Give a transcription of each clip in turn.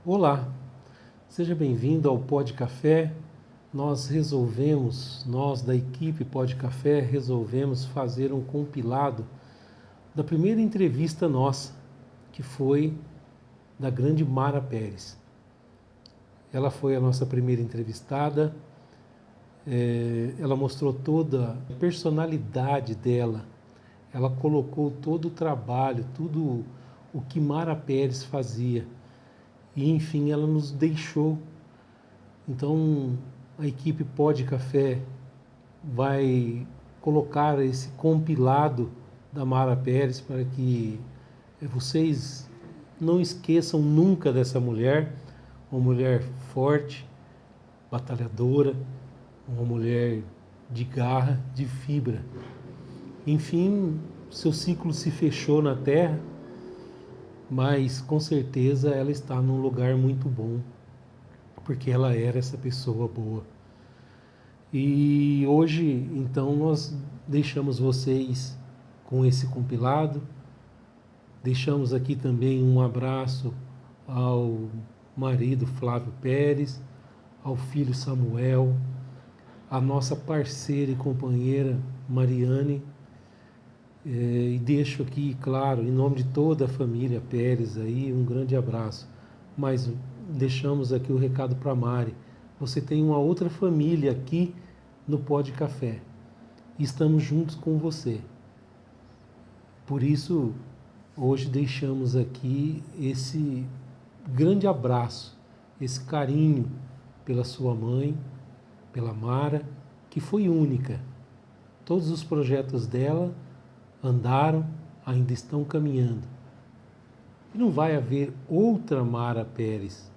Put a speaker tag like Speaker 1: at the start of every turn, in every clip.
Speaker 1: Olá, seja bem-vindo ao Pod Café. Nós da equipe Pod Café, resolvemos fazer um compilado da primeira entrevista nossa, que foi da grande Mara Pérez. Ela foi a nossa primeira entrevistada, ela mostrou toda a personalidade dela, ela colocou todo o trabalho, tudo o que Mara Pérez fazia. E, enfim, ela nos deixou. Então, a equipe Pod Café vai colocar esse compilado da Mara Pérez para que vocês não esqueçam nunca dessa mulher, uma mulher forte, batalhadora, uma mulher de garra, de fibra. Enfim, seu ciclo se fechou na Terra, mas com certeza ela está num lugar muito bom, porque ela era essa pessoa boa. E hoje, então, nós deixamos vocês com esse compilado. Deixamos aqui também um abraço ao marido Flávio Pérez, ao filho Samuel, à nossa parceira e companheira Mariane. E deixo aqui, claro, em nome de toda a família Pérez aí, um grande abraço. Mas deixamos aqui o recado para a Mari. Você tem uma outra família aqui no Pod Café. Estamos juntos com você. Por isso, hoje deixamos aqui esse grande abraço, esse carinho pela sua mãe, pela Mara, que foi única. Todos os projetos dela andaram, ainda estão caminhando. E não vai haver outra Mara Pérez.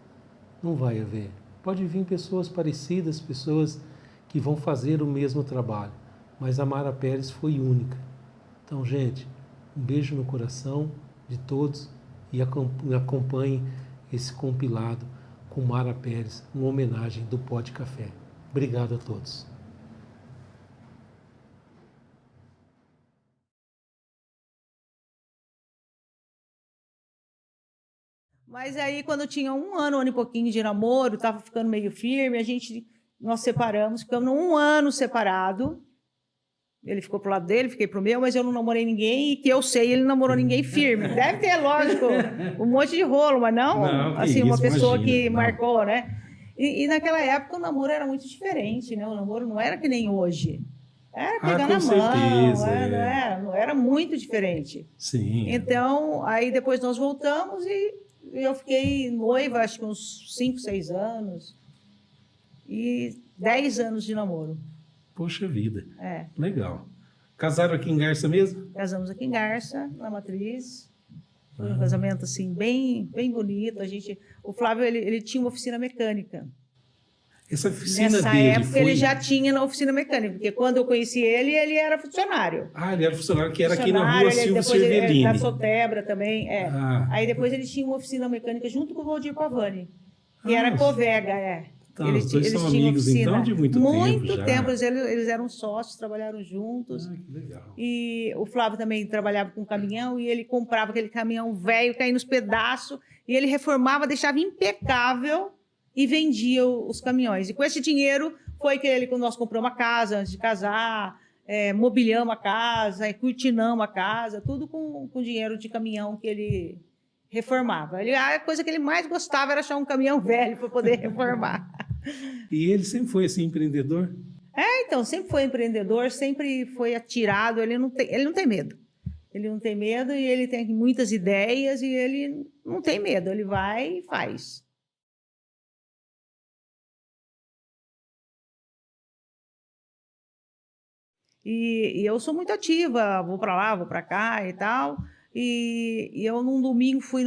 Speaker 1: Não vai haver. Pode vir pessoas parecidas, pessoas que vão fazer o mesmo trabalho. Mas a Mara Pérez foi única. Então, gente, um beijo no coração de todos e acompanhe esse compilado com Mara Pérez, uma homenagem do Pod Café. Obrigado a todos.
Speaker 2: Mas aí, quando eu tinha um ano e pouquinho de namoro, estava ficando meio firme, nós separamos, ficamos um ano separado. Ele ficou pro lado dele, fiquei pro meu, mas eu não namorei ninguém, e que eu sei, ele não namorou ninguém firme. Deve ter, lógico, um monte de rolo, mas não assim, uma pessoa que marcou, né? E naquela época o namoro era muito diferente, né? O namoro não era que nem hoje. Era pegar na mão, não era muito diferente.
Speaker 1: Sim.
Speaker 2: Então, aí depois nós voltamos e eu fiquei noiva, acho que uns 5, 6 anos. E 10 anos de namoro.
Speaker 1: Poxa vida.
Speaker 2: É.
Speaker 1: Legal. Casaram aqui em Garça mesmo?
Speaker 2: Casamos aqui em Garça, na Matriz. Foi um casamento assim bem bonito. O Flávio ele tinha uma oficina mecânica.
Speaker 1: Essa oficina
Speaker 2: Nessa
Speaker 1: dele
Speaker 2: época
Speaker 1: foi...
Speaker 2: ele já tinha na oficina mecânica, porque quando eu conheci ele, ele era funcionário.
Speaker 1: Ah, ele era funcionário, que era aqui na rua Silvio Cervellini.
Speaker 2: Na Sotebra também, Aí depois ele tinha uma oficina mecânica junto com o Valdir Pavani, que era Covega,
Speaker 1: Então, os dois são amigos, então, de muito tempo já.
Speaker 2: Muito tempo, eles eram sócios, trabalharam juntos.
Speaker 1: Que legal.
Speaker 2: E o Flávio também trabalhava com caminhão, e ele comprava aquele caminhão velho, caindo nos pedaços, e ele reformava, deixava impecável, e vendia os caminhões. E com esse dinheiro foi que nós compramos uma casa antes de casar, mobiliamos a casa, cortinamos a casa, tudo com dinheiro de caminhão que ele reformava. A coisa que ele mais gostava era achar um caminhão velho para poder reformar.
Speaker 1: E ele sempre foi assim, empreendedor?
Speaker 2: Então, sempre foi empreendedor, sempre foi atirado, ele não tem medo. Ele não tem medo e ele tem muitas ideias e ele não tem medo, ele vai e faz. E eu sou muito ativa, vou para lá, vou para cá e tal. E eu, num domingo, fui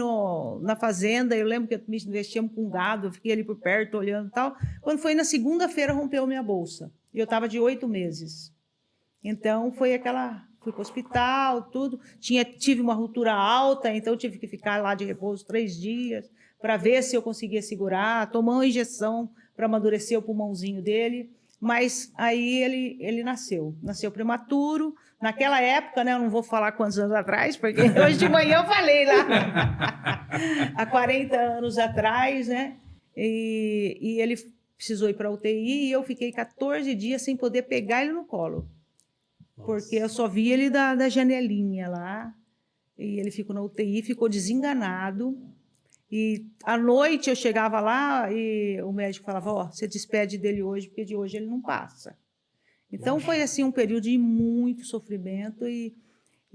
Speaker 2: na fazenda, eu lembro que me investíamos com gado, eu fiquei ali por perto, olhando e tal. Quando foi na segunda-feira, rompeu minha bolsa. E eu estava de 8 meses. Então, fui para o hospital, tudo. Tive uma ruptura alta, então tive que ficar lá de repouso 3 dias, para ver se eu conseguia segurar, tomar uma injeção para amadurecer o pulmãozinho dele. Mas aí ele nasceu prematuro, Naquela época, né, eu não vou falar quantos anos atrás, porque hoje de manhã eu falei lá. Há 40 anos atrás, né? E ele precisou ir para a UTI e eu fiquei 14 dias sem poder pegar ele no colo. Porque eu só vi ele da janelinha lá. E ele ficou na UTI, ficou desenganado. E à noite eu chegava lá e o médico falava, ó, você despede dele hoje, porque de hoje ele não passa. Então foi assim um período de muito sofrimento e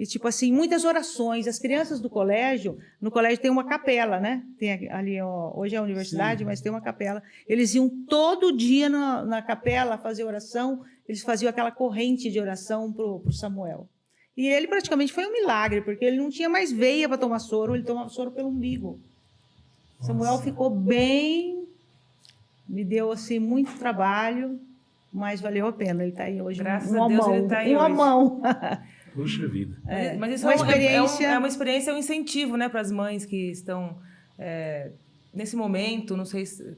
Speaker 2: tipo assim, muitas orações. As crianças do colégio, no colégio tem uma capela, né? Tem ali, ó, hoje é a universidade, mas tem uma capela. Eles iam todo dia na capela fazer oração, eles faziam aquela corrente de oração pro Samuel. E ele praticamente foi um milagre, porque ele não tinha mais veia para tomar soro, ele tomava soro pelo umbigo. Samuel ficou bem, me deu assim muito trabalho, mas valeu a pena. Ele está aí hoje.
Speaker 3: Graças a Deus ele está aí hoje.
Speaker 2: Uma mão.
Speaker 1: Puxa vida.
Speaker 3: Mas isso
Speaker 2: uma experiência...
Speaker 3: é uma experiência, é um incentivo, né, para as mães que estão nesse momento. Não sei se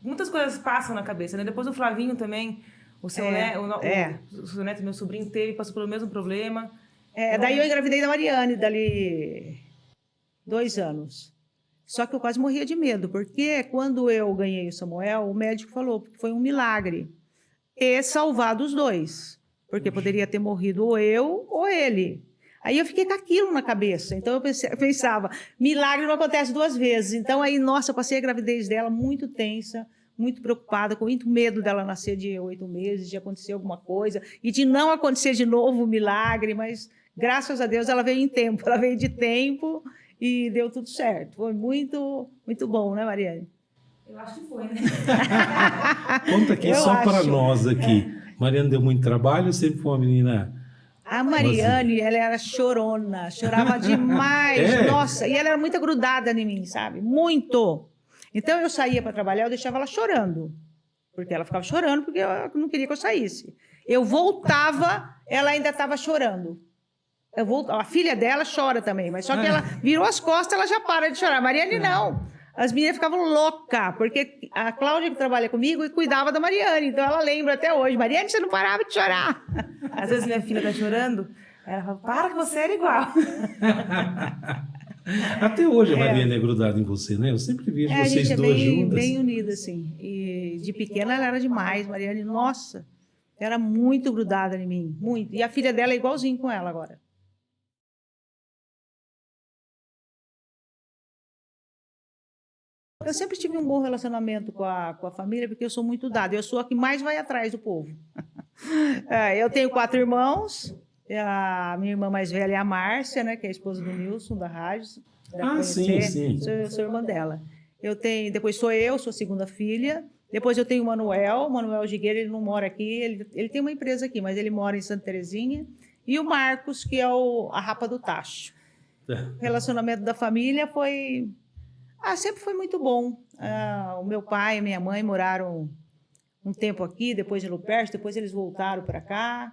Speaker 3: muitas coisas passam na cabeça, né? Depois o Flavinho também, o seu neto, meu sobrinho, passou pelo mesmo problema.
Speaker 2: Daí eu engravidei da Mariane, dali 2 anos. Só que eu quase morria de medo, porque quando eu ganhei o Samuel, o médico falou que foi um milagre ter salvado os dois, porque poderia ter morrido ou eu ou ele. Aí eu fiquei com aquilo na cabeça, então eu pensava, milagre não acontece 2 vezes. Então aí, nossa, eu passei a gravidez dela muito tensa, muito preocupada, com muito medo dela nascer de 8 meses, de acontecer alguma coisa, e de não acontecer de novo o milagre, mas graças a Deus ela veio em tempo, ela veio de tempo, e deu tudo certo. Foi muito, muito bom, né, Mariane?
Speaker 3: Eu acho que foi, né?
Speaker 1: Conta aqui só para nós aqui. Mariane deu muito trabalho, sempre foi uma menina...
Speaker 2: A Mariane, ela era chorona, chorava demais. Nossa, e ela era muito grudada em mim, sabe? Muito. Então eu saía para trabalhar, eu deixava ela chorando. Porque ela ficava chorando, porque eu não queria que eu saísse. Eu voltava, ela ainda estava chorando. A filha dela chora também, mas só que ela virou as costas, ela já para de chorar. Mariane não. As meninas ficavam loucas, porque a Cláudia, que trabalha comigo, cuidava da Mariane. Então ela lembra até hoje. Mariane, você não parava de chorar.
Speaker 3: Às vezes minha filha está chorando, ela fala, para que você era igual.
Speaker 1: Até hoje a Mariane é grudada em você, né? Eu sempre vejo vocês duas juntas.
Speaker 2: Bem unidas, assim. E de pequena ela era demais. Mariane, nossa, era muito grudada em mim, muito. E a filha dela é igualzinho com ela agora. Eu sempre tive um bom relacionamento com a família, porque eu sou muito dada. Eu sou a que mais vai atrás do povo. Eu tenho 4 irmãos. A minha irmã mais velha é a Márcia, né, que é a esposa do Nilson, da rádio.
Speaker 1: Sim.
Speaker 2: Sou irmã dela. Depois sou eu, sou a segunda filha. Depois eu tenho o Manuel Gigueira, ele não mora aqui. Ele tem uma empresa aqui, mas ele mora em Santa Terezinha. E o Marcos, que é a Rapa do Tacho. O relacionamento da família sempre foi muito bom. O meu pai e minha mãe moraram um tempo aqui, depois em Lupercio, depois eles voltaram para cá.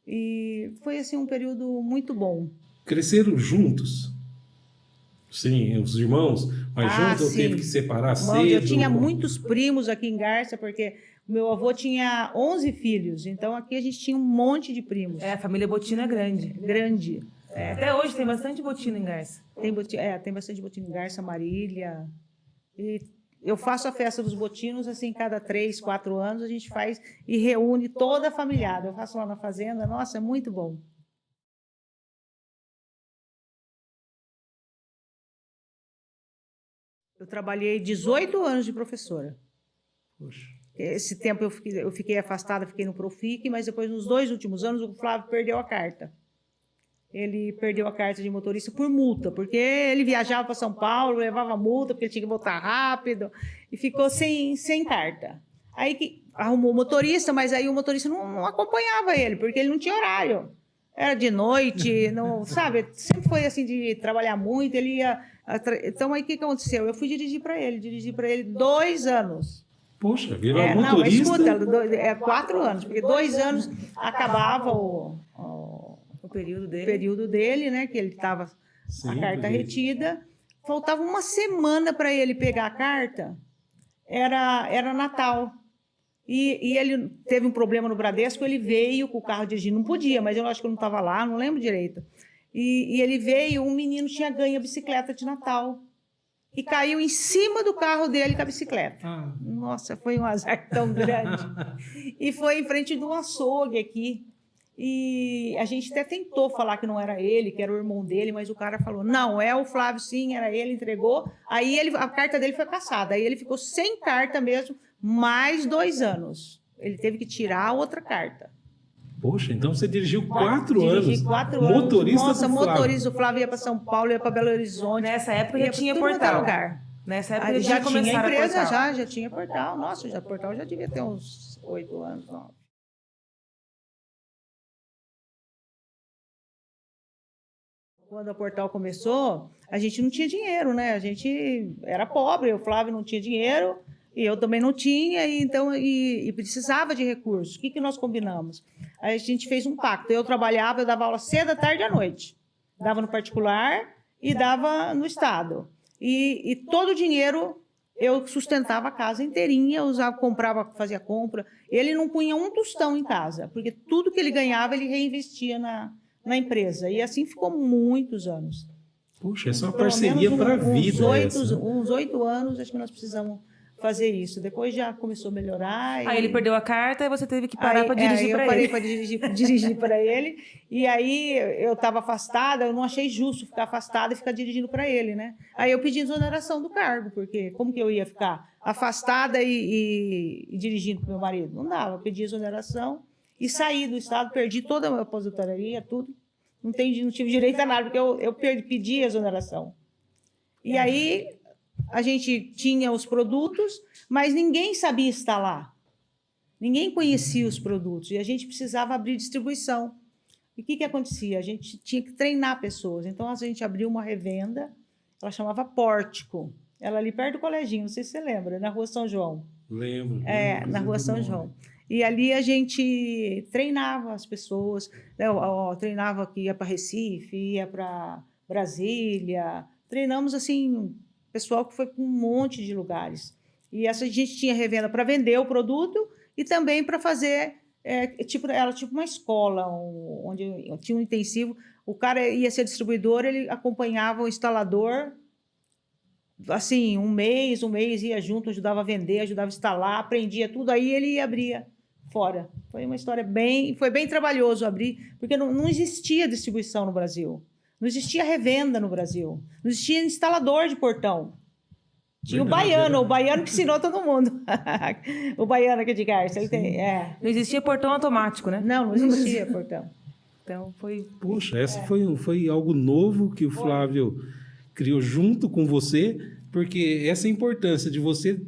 Speaker 2: E foi assim um período muito bom.
Speaker 1: Cresceram juntos? Sim, os irmãos, mas juntos ou teve que separar cedo?
Speaker 2: Eu tinha muitos primos aqui em Garça, porque meu avô tinha 11 filhos, então aqui a gente tinha um monte de primos.
Speaker 3: A família Botina é grande.
Speaker 2: Grande.
Speaker 3: Até hoje tem bastante botina em Garça.
Speaker 2: Tem bastante botina em Garça, Marília. E eu faço a festa dos botinos, assim, cada 3, 4 anos a gente faz e reúne toda a familiada. Eu faço lá na fazenda, nossa, é muito bom. Eu trabalhei 18 anos de professora.
Speaker 1: Poxa.
Speaker 2: Esse tempo eu fiquei afastada, fiquei no Profic, mas depois, nos 2 últimos anos, o Flávio perdeu a carta. Ele perdeu a carta de motorista por multa, porque ele viajava para São Paulo, levava multa, porque ele tinha que voltar rápido, e ficou sem carta. Aí arrumou o motorista, mas aí o motorista não acompanhava ele, porque ele não tinha horário. Era de noite, não, sabe? Sempre foi assim de trabalhar muito, ele ia... Então, aí o que aconteceu? Eu fui dirigir para ele 2 anos.
Speaker 1: Poxa, virou motorista?
Speaker 2: Não, escuta, 4 anos, porque 2 anos acabava o período dele, né, que ele estava a carta retida. Faltava uma semana para ele pegar a carta, era Natal. E ele teve um problema no Bradesco, ele veio com o carro dirigindo, não podia, mas eu acho que eu não estava lá, não lembro direito. E ele veio, um menino tinha ganho a bicicleta de Natal e caiu em cima do carro dele com a bicicleta. Nossa, foi um azar tão grande. E foi em frente de um açougue aqui. E a gente até tentou falar que não era ele, que era o irmão dele, mas o cara falou, não, é o Flávio sim, era ele, entregou. Aí a carta dele foi cassada, aí ele ficou sem carta mesmo, mais 2 anos. Ele teve que tirar a outra carta.
Speaker 1: Poxa, então você dirigiu 4 anos.
Speaker 2: Dirigi 4 anos.
Speaker 1: Motorista
Speaker 2: Nossa,
Speaker 1: do Flávio.
Speaker 2: motorista do Flávio ia para São Paulo, ia para Belo Horizonte.
Speaker 3: Nessa época já tinha
Speaker 2: tudo quanto é
Speaker 3: portal.
Speaker 2: lugar.
Speaker 3: Nessa época
Speaker 2: Já tinha empresa,
Speaker 3: portal.
Speaker 2: já tinha portal. Nossa, já portal já devia ter uns 8 anos. 9. Quando a portal começou, a gente não tinha dinheiro, né? A gente era pobre, o Flávio não tinha dinheiro e eu também não tinha, e precisava de recursos. O que nós combinamos? Aí a gente fez um pacto. Eu trabalhava, eu dava aula cedo, à tarde e à noite. Dava no particular e dava no Estado. E todo o dinheiro eu sustentava a casa inteirinha, usava, comprava, fazia compra. Ele não punha um tostão em casa, porque tudo que ele ganhava ele reinvestia na empresa. E assim ficou muitos anos.
Speaker 1: Puxa, essa é uma parceria para a vida.
Speaker 2: Uns 8 anos, acho que nós precisamos fazer isso. Depois já começou a melhorar.
Speaker 3: Aí ele perdeu a carta e você teve que parar para dirigir para ele.
Speaker 2: Eu parei para dirigir para ele. E aí eu estava afastada, eu não achei justo ficar afastada e ficar dirigindo para ele, né? Aí eu pedi exoneração do cargo, porque como que eu ia ficar afastada e dirigindo para o meu marido? Não dava, eu pedi exoneração e saí do Estado, perdi toda a minha aposentadoria, tudo. Não tive direito a nada, porque eu pedi exoneração. E aí a gente tinha os produtos, mas ninguém sabia instalar. Ninguém conhecia os produtos e a gente precisava abrir distribuição. E o que acontecia? A gente tinha que treinar pessoas. Então, a gente abriu uma revenda, ela chamava Pórtico. Ela ali perto do coleginho, não sei se você lembra, na Rua São João.
Speaker 1: Lembro.
Speaker 2: Na Rua São João. E ali a gente treinava as pessoas, né? Treinava que ia para Recife, ia para Brasília. Treinamos, assim, pessoal que foi para um monte de lugares. E a gente tinha revenda para vender o produto e também para fazer, era tipo uma escola, onde tinha um intensivo. O cara ia ser distribuidor, ele acompanhava o instalador, assim, um mês ia junto, ajudava a vender, ajudava a instalar, aprendia tudo, aí ele abria fora. Foi uma história foi bem trabalhoso abrir, porque não existia distribuição no Brasil. Não existia revenda no Brasil. Não existia instalador de portão. Tinha o baiano que ensinou todo mundo. O baiano aqui de Garça.
Speaker 3: Não existia portão automático, né?
Speaker 2: Não existia portão.
Speaker 3: Então foi...
Speaker 1: Poxa, essa foi algo novo que o Flávio criou junto com você, porque essa importância de você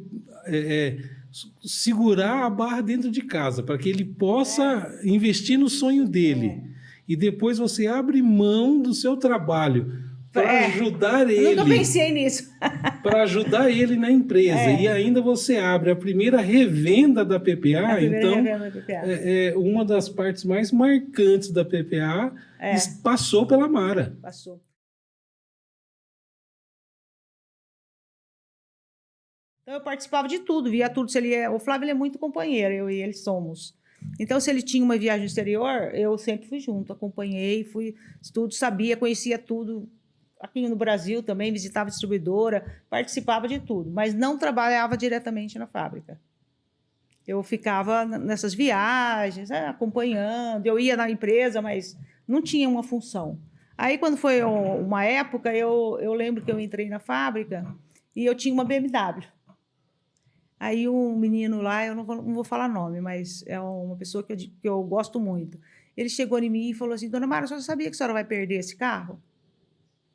Speaker 1: segurar a barra dentro de casa, para que ele possa investir no sonho dele. E depois você abre mão do seu trabalho para ajudar ele.
Speaker 2: Eu nunca pensei nisso.
Speaker 1: Para ajudar ele na empresa. E ainda você abre a primeira revenda da PPA. Uma das partes mais marcantes da PPA passou pela Mara.
Speaker 2: Passou. Então eu participava de tudo, via tudo. O Flávio é muito companheiro, eu e ele somos. Então, se ele tinha uma viagem exterior, eu sempre fui junto, acompanhei, sabia, conhecia tudo. Aqui no Brasil também, visitava a distribuidora, participava de tudo, mas não trabalhava diretamente na fábrica. Eu ficava nessas viagens, acompanhando, eu ia na empresa, mas não tinha uma função. Aí, quando foi uma época, eu lembro que eu entrei na fábrica e eu tinha uma BMW. Aí um menino lá, eu não vou falar nome, mas é uma pessoa que eu gosto muito. Ele chegou em mim e falou assim, dona Mara, a senhora sabia que a senhora vai perder esse carro?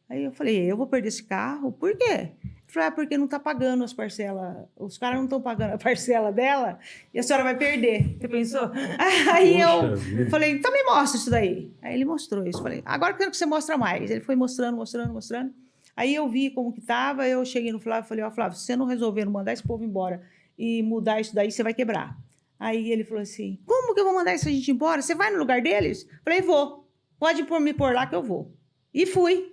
Speaker 2: Aí eu falei, eu vou perder esse carro? Por quê? Ele falou, porque não está pagando as parcelas, os caras não estão pagando a parcela dela e a senhora vai perder. Você pensou? Aí eu falei, então me mostra isso daí. Aí ele mostrou isso. Falei, agora eu quero que você mostre mais. Ele foi mostrando. Aí eu vi como que estava, eu cheguei no Flávio e falei, Flávio, se você não resolver, não mandar esse povo embora e mudar isso daí, você vai quebrar. Aí ele falou assim, como que eu vou mandar essa gente embora? Você vai no lugar deles? Falei, vou. Pode me pôr lá que eu vou. E fui.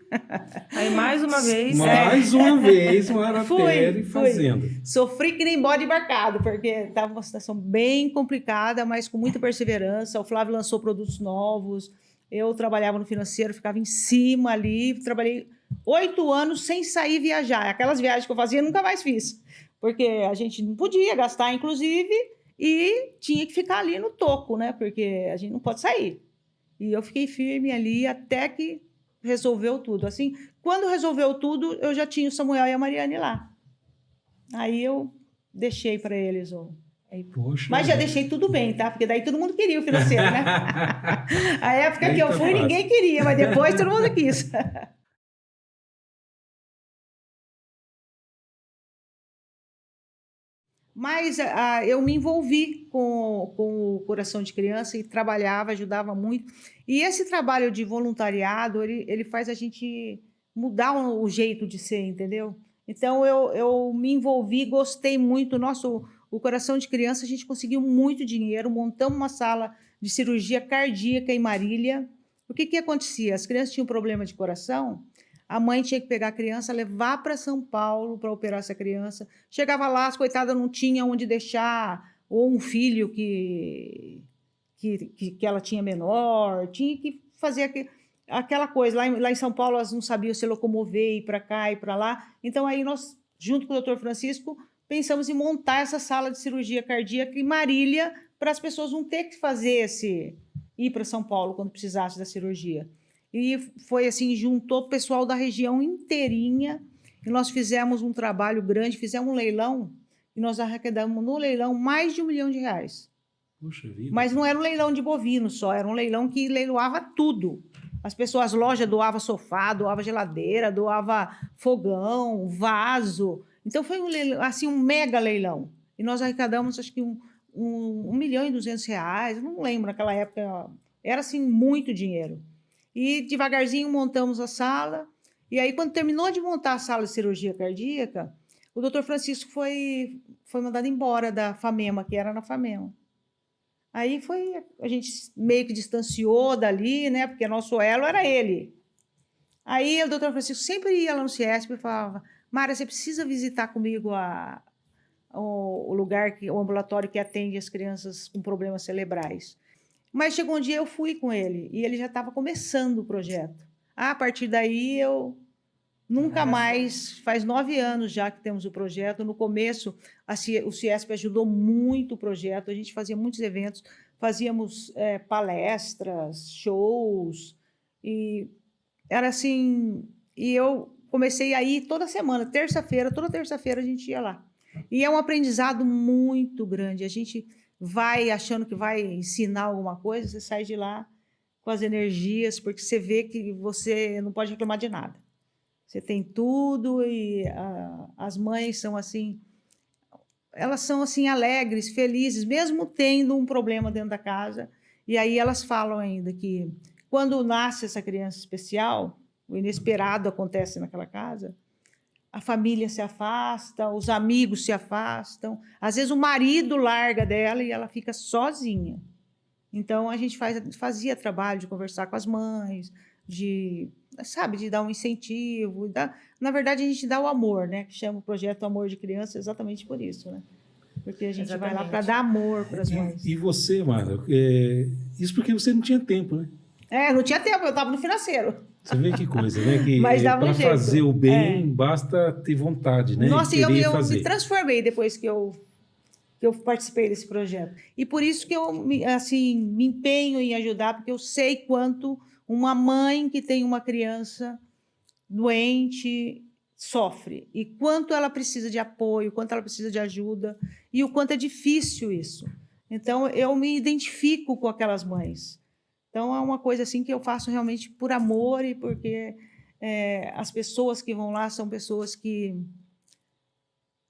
Speaker 3: Aí, mais uma vez...
Speaker 1: Mais uma vez, Mara Pérez fazendo.
Speaker 2: Sofri que nem bode embarcado, porque estava uma situação bem complicada, mas com muita perseverança. O Flávio lançou produtos novos, eu trabalhava no financeiro, ficava em cima ali, trabalhei 8 anos sem sair viajar. Aquelas viagens que eu fazia, nunca mais fiz, porque a gente não podia gastar, inclusive, e tinha que ficar ali no toco, né? Porque a gente não pode sair. E eu fiquei firme ali até que resolveu tudo. Assim, quando resolveu tudo, eu já tinha o Samuel e a Mariane lá. Aí eu deixei para eles.
Speaker 1: Poxa,
Speaker 2: mas já deixei tudo bem, tá? Porque daí todo mundo queria o financeiro, né? A época que eu fui, ninguém queria, mas depois todo mundo quis. Mas eu me envolvi com o Coração de Criança e trabalhava, ajudava muito. E esse trabalho de voluntariado, ele faz a gente mudar o jeito de ser, entendeu? Então, eu me envolvi, gostei muito. O Coração de Criança, a gente conseguiu muito dinheiro, montamos uma sala de cirurgia cardíaca em Marília. O que acontecia? As crianças tinham problema de coração, a mãe tinha que pegar a criança, levar para São Paulo para operar essa criança. Chegava lá, as coitadas não tinham onde deixar, ou um filho que ela tinha menor, tinha que fazer aquela coisa. Lá em São Paulo, elas não sabiam se locomover, ir para cá, ir para lá. Então, aí nós, junto com o doutor Francisco, pensamos em montar essa sala de cirurgia cardíaca em Marília, para as pessoas não ter que fazer ir para São Paulo quando precisasse da cirurgia. E foi assim, juntou o pessoal da região inteirinha, e nós fizemos um trabalho grande, fizemos um leilão, e nós arrecadamos no leilão mais de R$1 milhão.
Speaker 1: Puxa vida.
Speaker 2: Mas não era um leilão de bovino só, era um leilão que leiloava tudo. As pessoas, as lojas doavam sofá, doava geladeira, doava fogão, vaso. Então foi um leilão, assim, um mega leilão. E nós arrecadamos, acho que R$1,2 milhão, não lembro, naquela época, era assim, muito dinheiro. E devagarzinho montamos a sala. E aí, quando terminou de montar a sala de cirurgia cardíaca, o doutor Francisco foi mandado embora da FAMEMA, que era na FAMEMA. Aí a gente meio que distanciou dali, né? Porque nosso elo era ele. Aí o doutor Francisco sempre ia lá no CIESP e falava: Mara, você precisa visitar comigo o lugar, o ambulatório que atende as crianças com problemas cerebrais. Mas chegou um dia, eu fui com ele, e ele já estava começando o projeto. A partir daí, eu nunca mais, faz 9 anos já que temos o projeto. No começo, o CIESP ajudou muito o projeto, a gente fazia muitos eventos, fazíamos palestras, shows, e era assim, e eu comecei a ir toda semana, toda terça-feira a gente ia lá. E é um aprendizado muito grande, a gente vai achando que vai ensinar alguma coisa, você sai de lá com as energias, porque você vê que você não pode reclamar de nada. Você tem tudo e as mães são assim, elas são assim alegres, felizes, mesmo tendo um problema dentro da casa. E aí elas falam ainda que quando nasce essa criança especial, o inesperado acontece naquela casa, a família se afasta, os amigos se afastam, às vezes o marido larga dela e ela fica sozinha. Então, a gente fazia trabalho de conversar com as mães, de dar um incentivo. Na verdade, a gente dá o amor, né? Que chama o projeto Amor de Criança exatamente por isso, né? Porque a gente vai lá para dar amor para as mães.
Speaker 1: E você, Mara, isso porque você não tinha tempo, né?
Speaker 2: Não tinha tempo, eu estava no financeiro.
Speaker 1: Você vê que coisa, né? Que
Speaker 2: para
Speaker 1: fazer o bem, basta ter vontade, né?
Speaker 2: Nossa, eu me transformei depois que eu participei desse projeto. E por isso que eu me empenho em ajudar, porque eu sei quanto uma mãe que tem uma criança doente sofre, e quanto ela precisa de apoio, quanto ela precisa de ajuda, e o quanto é difícil isso. Então, eu me identifico com aquelas mães. Então, é uma coisa assim que eu faço realmente por amor e porque as pessoas que vão lá são pessoas que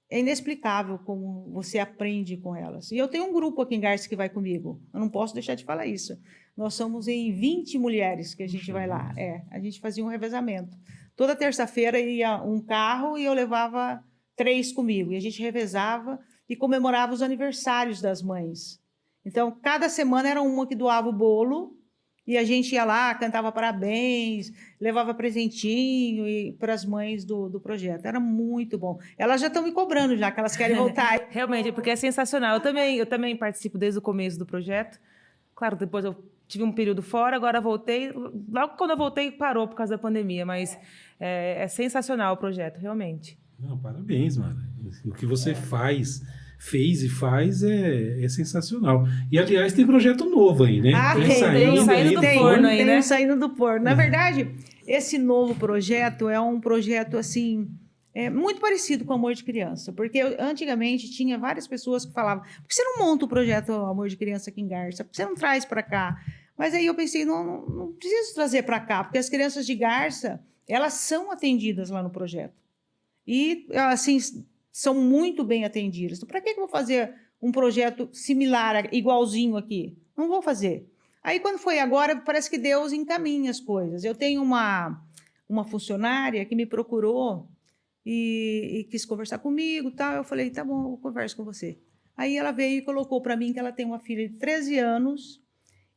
Speaker 2: é inexplicável como você aprende com elas. E eu tenho um grupo aqui em Garça que vai comigo. Eu não posso deixar de falar isso. Nós somos em 20 mulheres que a gente vai lá. A gente fazia um revezamento. Toda terça-feira ia um carro e eu levava 3 comigo. E a gente revezava e comemorava os aniversários das mães. Então, cada semana era uma que doava o bolo E a gente ia lá, cantava parabéns, levava presentinho para as mães do projeto. Era muito bom. Elas já estão me cobrando já, que elas querem voltar.
Speaker 3: Realmente, porque é sensacional. Eu também participo desde o começo do projeto. Claro, depois eu tive um período fora, agora voltei. Logo quando eu voltei, parou por causa da pandemia, mas é sensacional o projeto, realmente.
Speaker 1: Não, parabéns, Mara. O que você fez e faz é sensacional. E, aliás, tem projeto novo aí, né?
Speaker 2: Tem
Speaker 3: saindo do forno aí, né?
Speaker 2: Saindo do forno. Na verdade, esse novo projeto é um projeto, assim, muito parecido com o Amor de Criança, porque antigamente tinha várias pessoas que falavam, por que você não monta o projeto Amor de Criança aqui em Garça? Por que você não traz para cá? Mas aí eu pensei, não preciso trazer para cá, porque as crianças de Garça, elas são atendidas lá no projeto. E, assim, são muito bem atendidas. Então, para que eu vou fazer um projeto similar, igualzinho aqui? Não vou fazer. Aí, quando foi agora, parece que Deus encaminha as coisas. Eu tenho uma funcionária que me procurou e quis conversar comigo, tal. Eu falei, tá bom, eu converso com você. Aí ela veio e colocou para mim que ela tem uma filha de 13 anos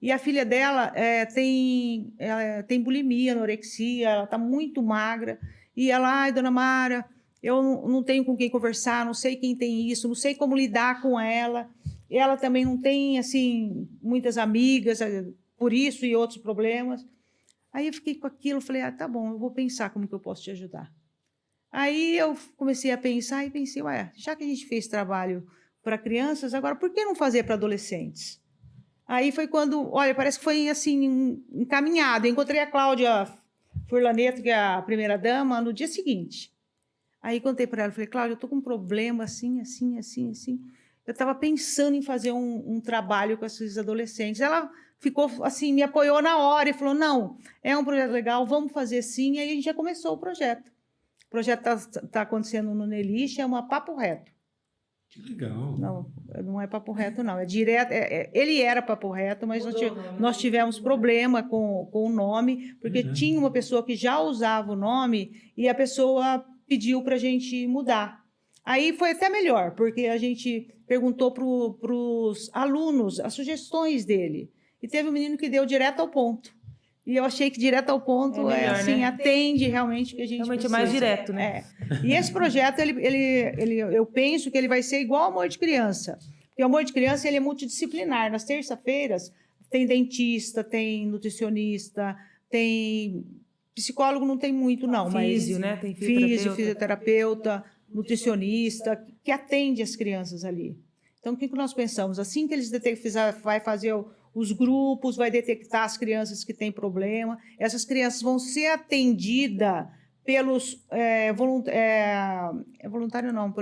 Speaker 2: e a filha dela tem bulimia, anorexia, ela está muito magra. E ela, ai, dona Mara, eu não tenho com quem conversar, não sei quem tem isso, não sei como lidar com ela. Ela também não tem, assim, muitas amigas por isso e outros problemas. Aí eu fiquei com aquilo, falei, tá bom, eu vou pensar como que eu posso te ajudar. Aí eu comecei a pensar e pensei, já que a gente fez trabalho para crianças, agora por que não fazer para adolescentes? Aí foi quando, olha, parece que foi assim, encaminhado. Eu encontrei a Cláudia Furlaneto, que é a primeira-dama, no dia seguinte. Aí contei para ela, falei, Cláudia, eu estou com um problema assim. Eu estava pensando em fazer um trabalho com esses adolescentes. Ela ficou assim, me apoiou na hora e falou, não, é um projeto legal, vamos fazer sim. E aí a gente já começou o projeto. O projeto está acontecendo no Nelly, chama Papo Reto.
Speaker 1: Que legal.
Speaker 2: Não é Papo Reto, não. É direto. Ele era Papo Reto, mas nós tivemos problema com o nome, porque tinha uma pessoa que já usava o nome e a pessoa pediu para a gente mudar. Aí foi até melhor, porque a gente perguntou para os alunos as sugestões dele. E teve um menino que deu direto ao ponto. E eu achei que direto ao ponto
Speaker 3: melhor,
Speaker 2: assim,
Speaker 3: né?
Speaker 2: atende realmente o que a gente
Speaker 3: realmente
Speaker 2: precisa.
Speaker 3: É mais direto, né?
Speaker 2: E esse projeto, eu penso que ele vai ser igual ao Amor de Criança. Porque o Amor de Criança ele é multidisciplinar. Nas terça-feiras tem dentista, tem nutricionista, tem psicólogo, não tem muito não,
Speaker 3: Físio,
Speaker 2: mas
Speaker 3: né? Tem
Speaker 2: fisioterapeuta, nutricionista, que atende as crianças ali. Então, o que nós pensamos? Assim que eles vai fazer os grupos, vai detectar as crianças que têm problema, essas crianças vão ser atendidas pelos voluntário não,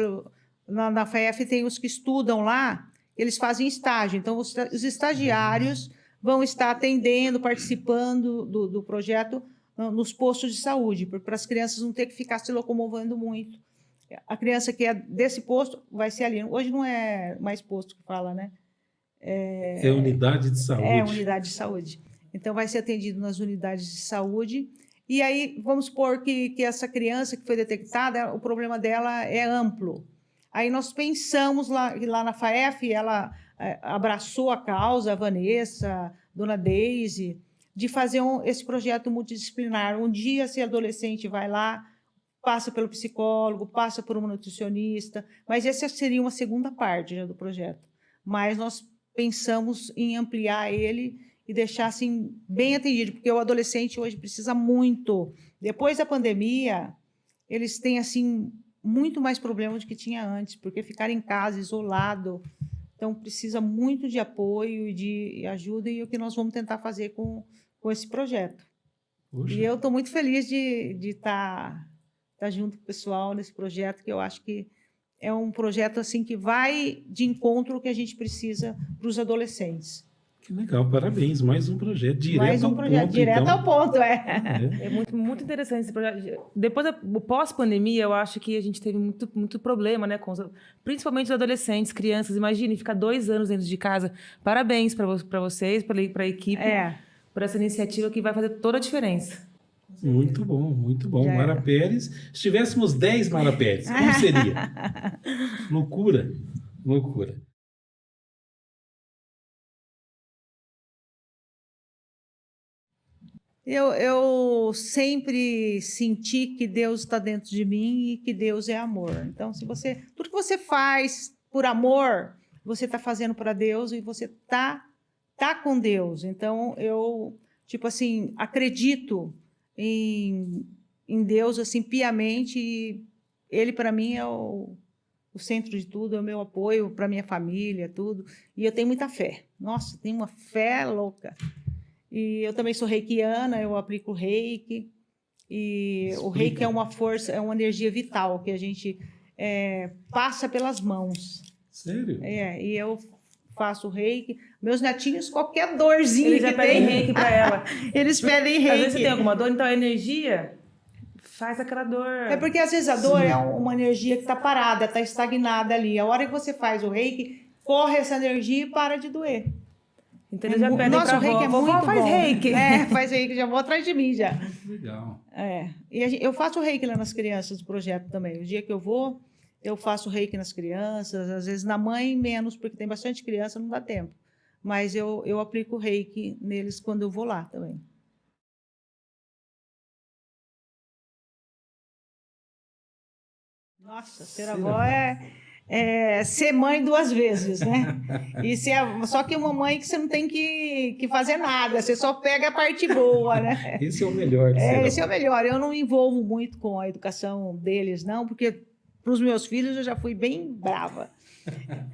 Speaker 2: na FAEF tem os que estudam lá, eles fazem estágio, então os estagiários vão estar atendendo, participando do projeto nos postos de saúde, para as crianças não ter que ficar se locomovendo muito. A criança que é desse posto vai ser ali. Hoje não é mais posto que fala, né?
Speaker 1: É unidade de saúde.
Speaker 2: É unidade de saúde. Então, vai ser atendido nas unidades de saúde. E aí, vamos supor que essa criança que foi detectada, o problema dela é amplo. Aí, nós pensamos lá na FAEF, ela abraçou a causa, a Vanessa, Dona Deise, de fazer esse projeto multidisciplinar. Um dia, esse adolescente vai lá, passa pelo psicólogo, passa por uma nutricionista, mas essa seria uma segunda parte já do projeto. Mas nós pensamos em ampliar ele e deixar assim bem atendido, porque o adolescente hoje precisa muito. Depois da pandemia, eles têm assim muito mais problemas do que tinha antes, porque ficar em casa isolado, então precisa muito de apoio e de ajuda, e é o que nós vamos tentar fazer com esse projeto.
Speaker 1: Poxa.
Speaker 2: E eu estou muito feliz de estar junto com o pessoal nesse projeto, que eu acho que é um projeto assim que vai de encontro ao que a gente precisa para os adolescentes.
Speaker 1: Que legal, parabéns. Mais um projeto direto ao ponto.
Speaker 2: Direto ao ponto,
Speaker 3: É muito, muito interessante esse projeto. Depois do pós-pandemia, eu acho que a gente teve muito problema, né? Principalmente os adolescentes, crianças. Imagine, ficar 2 anos dentro de casa. Parabéns para vocês, para a equipe, por essa iniciativa que vai fazer toda a diferença.
Speaker 1: Muito bom, muito bom. Mara Pérez. Se tivéssemos 10 Mara Pérez, como seria? Loucura, loucura.
Speaker 2: Eu sempre senti que Deus está dentro de mim e que Deus é amor. Então, tudo que você faz por amor, você está fazendo para Deus e você tá com Deus. Então, eu, tipo assim, acredito em Deus, assim, piamente, e Ele, para mim, é o centro de tudo, é o meu apoio para minha família, tudo. E eu tenho muita fé. Nossa, tenho uma fé louca. E eu também sou reikiana, eu aplico reiki. E o reiki é uma força, é uma energia vital que a gente passa pelas mãos.
Speaker 1: Sério?
Speaker 2: E eu faço reiki. Meus netinhos, qualquer dorzinha
Speaker 3: eles já pedem reiki para ela.
Speaker 2: Eles pedem reiki.
Speaker 3: Às vezes você tem alguma dor, então a energia faz aquela dor.
Speaker 2: É porque às vezes a dor é uma energia que está parada, está estagnada ali. A hora que você faz o reiki, corre essa energia e para de doer.
Speaker 3: Então eles já pedem
Speaker 2: Nossa,
Speaker 3: pra
Speaker 2: o reiki é
Speaker 3: vovó,
Speaker 2: muito
Speaker 3: faz
Speaker 2: bom.
Speaker 3: reiki.
Speaker 2: Faz reiki, já vou atrás de mim já.
Speaker 1: Legal.
Speaker 2: E eu faço reiki lá nas crianças do projeto também. O dia que eu vou, eu faço reiki nas crianças, às vezes na mãe menos, porque tem bastante criança, não dá tempo. Mas eu aplico reiki neles quando eu vou lá também. Nossa, ser avó é ser mãe 2 vezes, né? Só que uma mãe que você não tem que fazer nada, você só pega a parte boa, né?
Speaker 1: Esse é o melhor.
Speaker 2: Esse é o melhor. Eu não me envolvo muito com a educação deles, não, porque para os meus filhos eu já fui bem brava.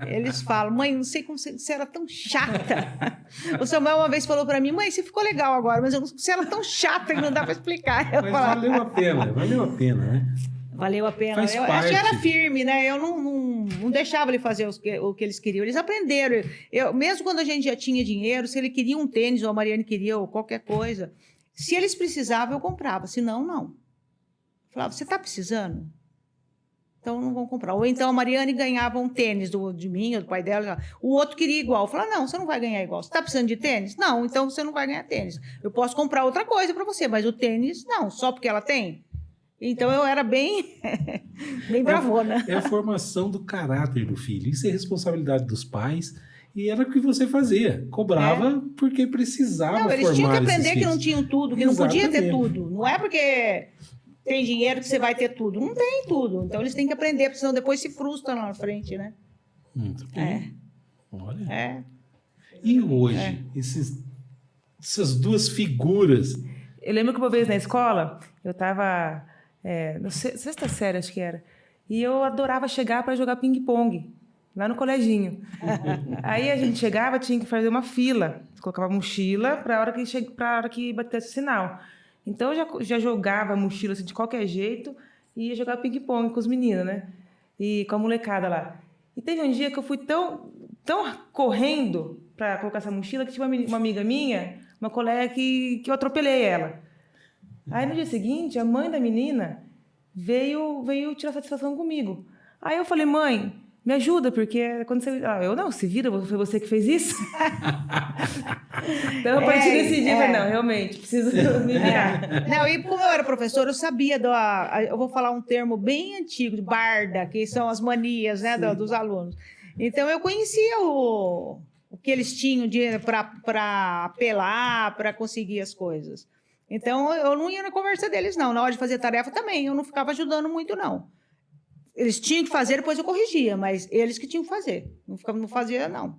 Speaker 2: Eles falam, mãe, não sei como você era tão chata. O Samuel uma vez falou para mim, mãe, você ficou legal agora, mas você era tão chata que não dá para explicar.
Speaker 1: Mas valeu a pena, né?
Speaker 2: Valeu a pena.
Speaker 1: Faz
Speaker 2: Eu era firme, né? Eu não deixava ele fazer o que eles queriam. Eles aprenderam. Mesmo quando a gente já tinha dinheiro, se ele queria um tênis, ou a Mariane queria, ou qualquer coisa, se eles precisavam, eu comprava. Se não, não. Eu falava, você está precisando? Então não vão comprar. Ou então a Mariane ganhava um tênis de mim, ou do pai dela. O outro queria igual. Eu falava, não, você não vai ganhar igual. Você está precisando de tênis? Não, então você não vai ganhar tênis. Eu posso comprar outra coisa para você, mas o tênis, não, só porque ela tem. Então eu era bem bravona.
Speaker 1: É a formação do caráter do filho. Isso é responsabilidade dos pais. E era o que você fazia. Cobrava porque precisava formar. Não,
Speaker 2: eles tinham que aprender que não tinham tudo, que não podia ter tudo. Não é porque tem dinheiro que você vai ter tudo. Não tem tudo. Então eles têm que aprender, porque senão depois se frustram lá na frente, né?
Speaker 1: Muito bem. Olha.
Speaker 3: E
Speaker 1: hoje, essas duas figuras...
Speaker 3: Eu lembro que uma vez na escola, eu estava... na 6ª série, acho que era. E eu adorava chegar para jogar ping-pong, lá no coleginho. Aí a gente chegava, tinha que fazer uma fila. Colocava a mochila para a hora que batesse o sinal. Então eu já jogava a mochila assim, de qualquer jeito e ia jogar ping-pong com os meninos, né? E com a molecada lá. E teve um dia que eu fui tão correndo para colocar essa mochila que tinha uma amiga minha, uma colega que eu atropelei ela. Aí, no dia seguinte, a mãe da menina veio tirar satisfação comigo. Aí eu falei, mãe, me ajuda, porque quando você... eu não, se vira, foi você que fez isso? Então, a partir desse dia, eu falei, não, realmente, preciso me virar.
Speaker 2: Não, e como eu era professora, eu sabia eu vou falar um termo bem antigo, de barda, que são as manias, né, dos alunos. Então, eu conhecia o que eles tinham para apelar, para conseguir as coisas. Então, eu não ia na conversa deles, não. Na hora de fazer tarefa também, eu não ficava ajudando muito, não. Eles tinham que fazer, depois eu corrigia, mas eles que tinham que fazer. Não fazia, não.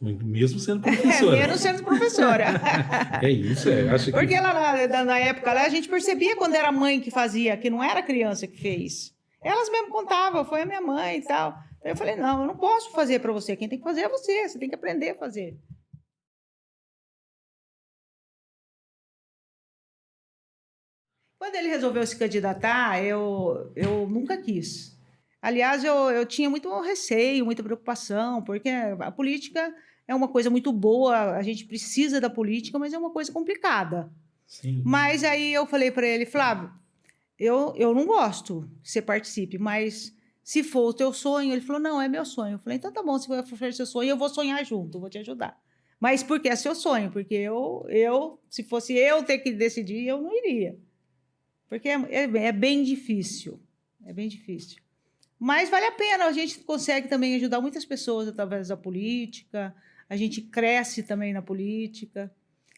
Speaker 1: Mesmo sendo professora.
Speaker 2: Mesmo sendo professora.
Speaker 1: É isso, acho que...
Speaker 2: Porque lá na época, lá, a gente percebia quando era a mãe que fazia, que não era a criança que fez. Elas mesmo contavam, foi a minha mãe e tal. Aí eu falei, não, eu não posso fazer para você. Quem tem que fazer é você tem que aprender a fazer. Quando ele resolveu se candidatar, eu nunca quis. Aliás, eu tinha muito receio, muita preocupação, porque a política é uma coisa muito boa, a gente precisa da política, mas é uma coisa complicada.
Speaker 1: Sim.
Speaker 2: Mas aí eu falei para ele, Flávio, eu não gosto que você participe, mas se for o teu sonho, ele falou, não, é meu sonho. Eu falei, então tá bom, se for seu sonho, eu vou sonhar junto, eu vou te ajudar. Mas porque é seu sonho, porque se fosse eu ter que decidir, eu não iria. Porque é bem difícil, Mas vale a pena, a gente consegue também ajudar muitas pessoas através da política, a gente cresce também na política.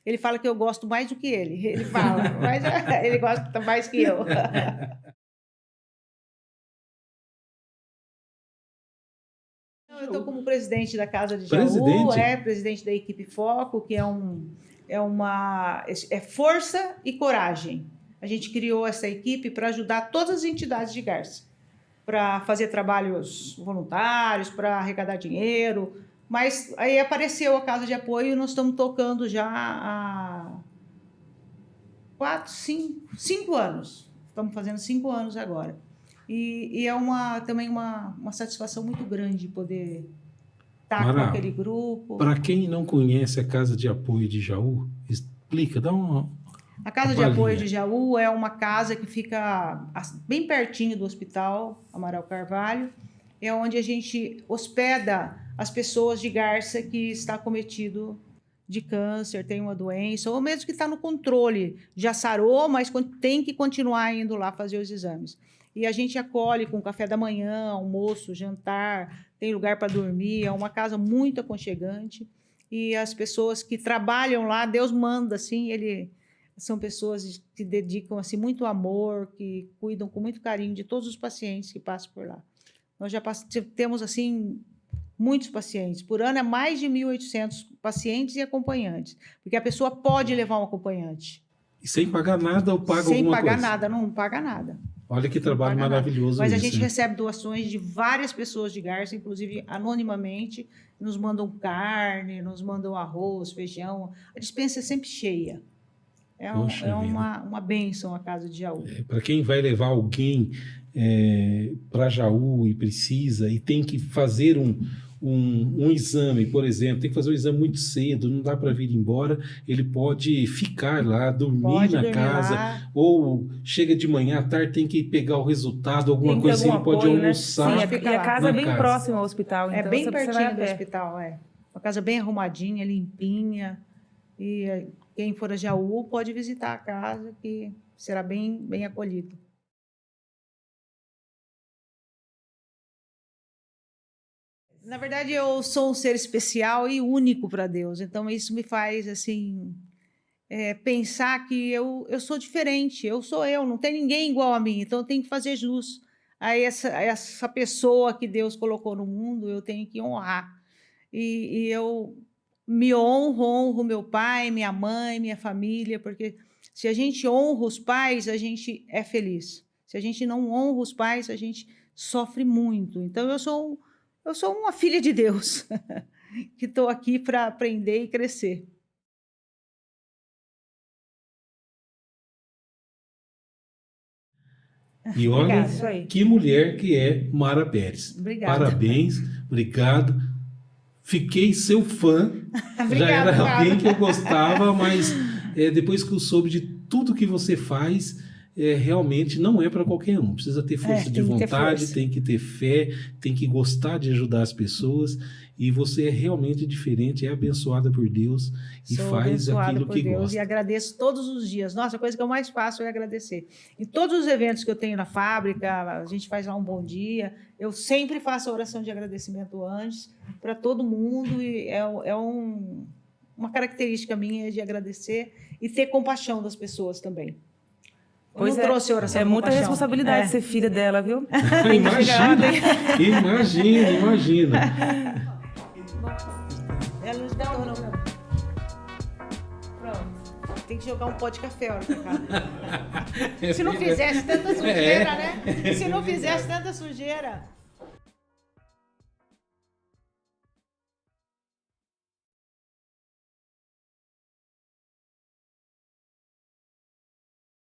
Speaker 2: Ele fala que eu gosto mais do que ele. Ele fala, mas ele gosta mais que eu. Eu estou como presidente da Casa de Jaú, presidente da equipe Foco, que é força e coragem. A gente criou essa equipe para ajudar todas as entidades de Garça, para fazer trabalhos voluntários, para arrecadar dinheiro. Mas aí apareceu a Casa de Apoio e nós estamos tocando já há 5 anos. Estamos fazendo 5 anos agora. E é também uma satisfação muito grande poder estar com aquele grupo.
Speaker 1: Para quem não conhece a Casa de Apoio de Jaú, explica, dá uma...
Speaker 2: A Casa de Apoio de Jaú é uma casa que fica bem pertinho do Hospital Amaral Carvalho, é onde a gente hospeda as pessoas de Garça que está cometido de câncer, tem uma doença, ou mesmo que está no controle, já sarou, mas tem que continuar indo lá fazer os exames. E a gente acolhe com café da manhã, almoço, jantar, tem lugar para dormir, é uma casa muito aconchegante. E as pessoas que trabalham lá, Deus manda, assim, são pessoas que dedicam assim, muito amor, que cuidam com muito carinho de todos os pacientes que passam por lá. Nós já temos, assim, muitos pacientes. Por ano é mais de 1.800 pacientes e acompanhantes, porque a pessoa pode levar um acompanhante.
Speaker 1: E sem pagar nada ou paga alguma coisa?
Speaker 2: Sem pagar nada, não paga nada.
Speaker 1: Olha que trabalho maravilhoso.
Speaker 2: Mas a gente recebe doações de várias pessoas de Garça, inclusive anonimamente, nos mandam carne, nos mandam arroz, feijão. A despensa é sempre cheia. É uma bênção a Casa de Jaú.
Speaker 1: Para quem vai levar alguém para Jaú e precisa, e tem que fazer um exame, por exemplo, tem que fazer um exame muito cedo, não dá para vir embora, ele pode ficar lá, dormir na casa, lá. Ou chega de manhã, à tarde tem que pegar o resultado, alguma coisa assim, ele pode almoçar.
Speaker 3: Né? Sim, e a casa é bem próxima ao hospital. Então
Speaker 2: bem pertinho do hospital, Uma casa bem arrumadinha, limpinha, e quem for a Jaú pode visitar a casa, que será bem, bem acolhido. Na verdade, eu sou um ser especial e único para Deus. Então, isso me faz assim pensar que eu sou diferente. Eu sou eu, não tem ninguém igual a mim. Então, eu tenho que fazer jus a essa pessoa que Deus colocou no mundo. Eu tenho que honrar. E eu me honro meu pai, minha mãe, minha família, porque se a gente honra os pais, a gente é feliz. Se a gente não honra os pais, a gente sofre muito. Então, eu sou uma filha de Deus, que estou aqui para aprender e crescer.
Speaker 1: E olha que mulher que é Mara Pérez.
Speaker 2: Obrigada.
Speaker 1: Parabéns, obrigado. Fiquei seu fã. Já era alguém que eu gostava, mas depois que eu soube de tudo que você faz, realmente não é para qualquer um. Precisa ter força de vontade, tem que ter fé, tem que gostar de ajudar as pessoas. E você é realmente diferente, é abençoada por Deus e faz aquilo que gosta.
Speaker 2: E agradeço todos os dias. Nossa, a coisa que eu mais faço é agradecer. Em todos os eventos que eu tenho na fábrica, a gente faz lá um bom dia. Eu sempre faço a oração de agradecimento antes para todo mundo. E uma característica minha de agradecer e ter compaixão das pessoas também.
Speaker 3: Pois
Speaker 2: trouxe oração
Speaker 3: é muita responsabilidade ser filha dela, viu?
Speaker 1: Imagina.
Speaker 2: Ela não dá não. Pronto. Tem que jogar um pó de café, olha pra cá. Se não fizesse tanta sujeira, né? Se não fizesse tanta sujeira.